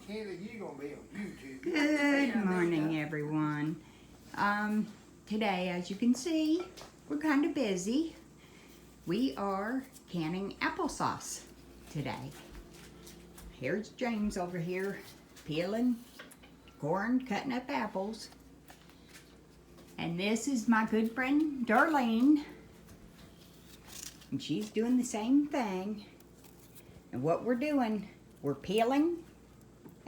Kenny, you gonna be on YouTube. Good morning, everyone. Today, as you can see, we're kind of busy. We are canning applesauce today. Here's James over here peeling corn, cutting up apples. And this is my good friend Darlene. And she's doing the same thing. And what we're doing, we're peeling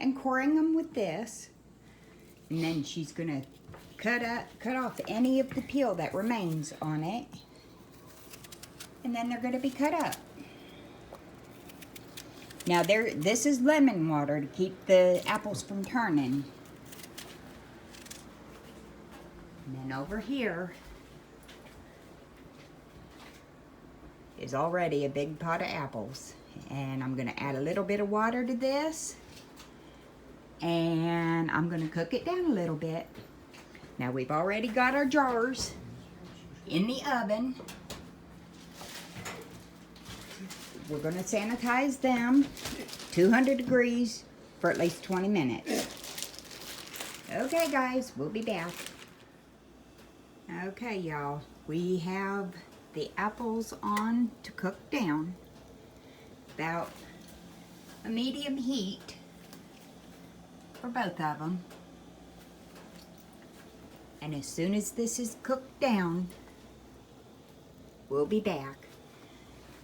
and coring them with this. And then she's gonna cut off any of the peel that remains on it. And then they're gonna be cut up. Now this is lemon water to keep the apples from turning. And then over here is already a big pot of apples. And I'm gonna add a little bit of water to this. And I'm gonna cook it down a little bit. Now we've already got our jars in the oven. We're gonna sanitize them 200 degrees for at least 20 minutes. Okay guys, we'll be back. Okay y'all, we have the apples on to cook down. About a medium heat for both of them. And as soon as this is cooked down, we'll be back.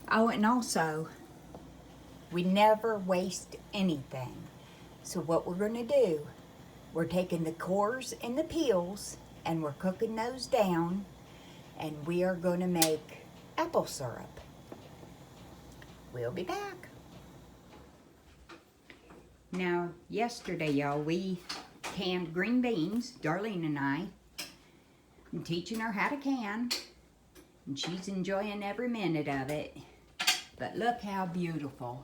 Oh, and also, we never waste anything. So what we're gonna do, we're taking the cores and the peels and we're cooking those down, and we are gonna make apple syrup. We'll be back. Now, yesterday, y'all, we canned green beans, Darlene and I. I'm teaching her how to can, and she's enjoying every minute of it. But look how beautiful.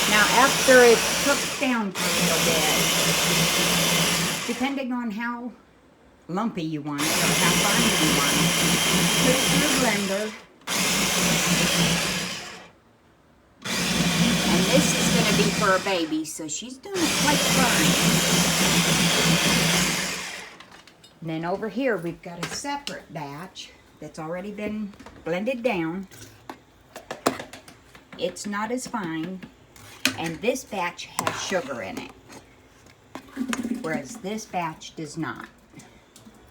Now, after it's cooked down for a little bit, depending on how lumpy you want it or how fine you want it, put it through a blender. And this is going to be for a baby, so she's doing it quite fine. And then over here, we've got a separate batch that's already been blended down. It's not as fine, and this batch has sugar in it, whereas this batch does not.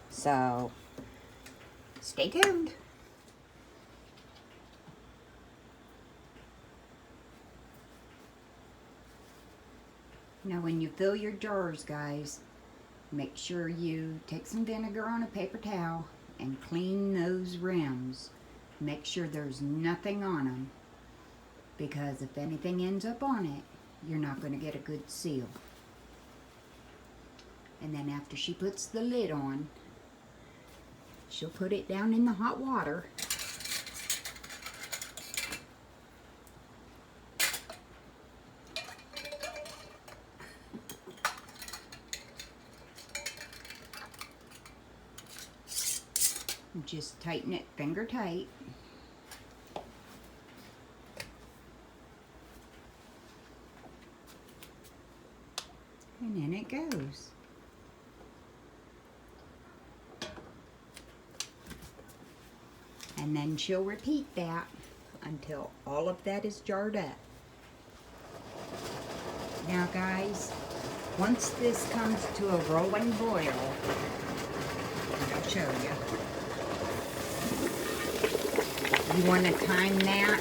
So, stay tuned. Now when you fill your jars, guys, make sure you take some vinegar on a paper towel and clean those rims. Make sure there's nothing on them, because if anything ends up on it, you're not going to get a good seal. And then after she puts the lid on, she'll put it down in the hot water. And just tighten it finger tight. And in it goes. And then she'll repeat that until all of that is jarred up. Now guys, once this comes to a rolling boil, I'll show you. You want to time that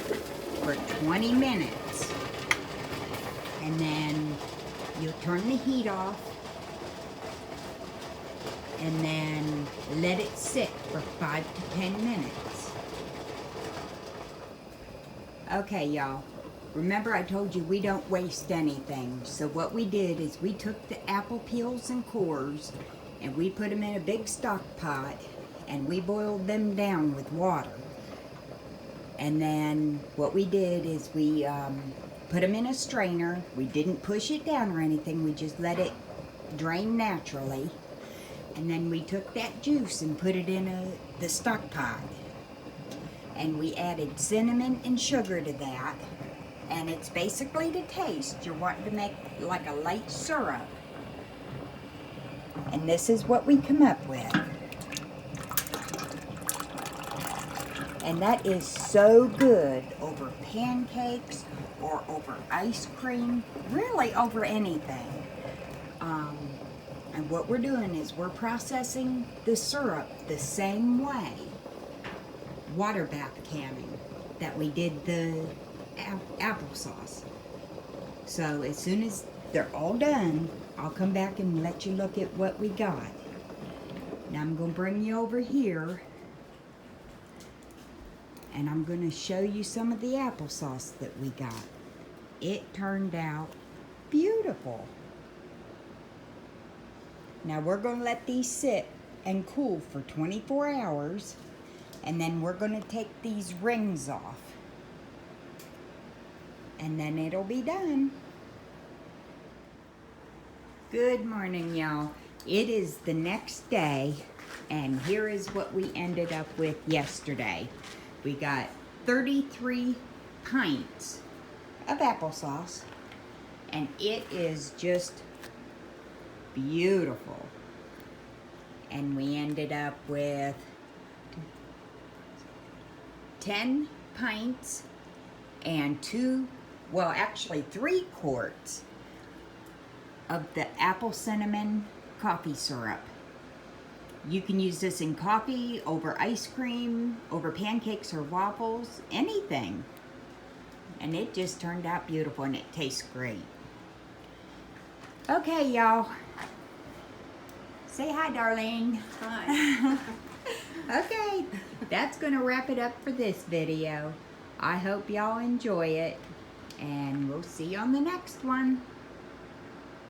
for 20 minutes. And then you'll turn the heat off and then let it sit for 5 to 10 minutes. Okay, y'all. Remember I told you we don't waste anything. So what we did is we took the apple peels and cores and we put them in a big stock pot and we boiled them down with water. And then what we did is we put them in a strainer. We didn't push it down or anything. We just let it drain naturally. And then we took that juice and put it in the stock pot. And we added cinnamon and sugar to that. And it's basically to taste. You're wanting to make like a light syrup. And this is what we come up with. And that is so good over pancakes or over ice cream, really over anything. And what we're doing is we're processing the syrup the same way, water bath canning, that we did the applesauce. So as soon as they're all done, I'll come back and let you look at what we got. Now I'm going to bring you over here and I'm going to show you some of the applesauce that we got. It turned out beautiful. Now we're going to let these sit and cool for 24 hours and then we're going to take these rings off. And then it'll be done. Good morning, y'all. It is the next day and here is what we ended up with yesterday. We got 33 pints of applesauce and it is just beautiful. And we ended up with 10 pints and 3 quarts of the apple cinnamon coffee syrup. You can use this in coffee, over ice cream, over pancakes or waffles, anything. And it just turned out beautiful and it tastes great. Okay, y'all. Say hi, darling. Hi. Okay, that's gonna wrap it up for this video. I hope y'all enjoy it, and we'll see you on the next one.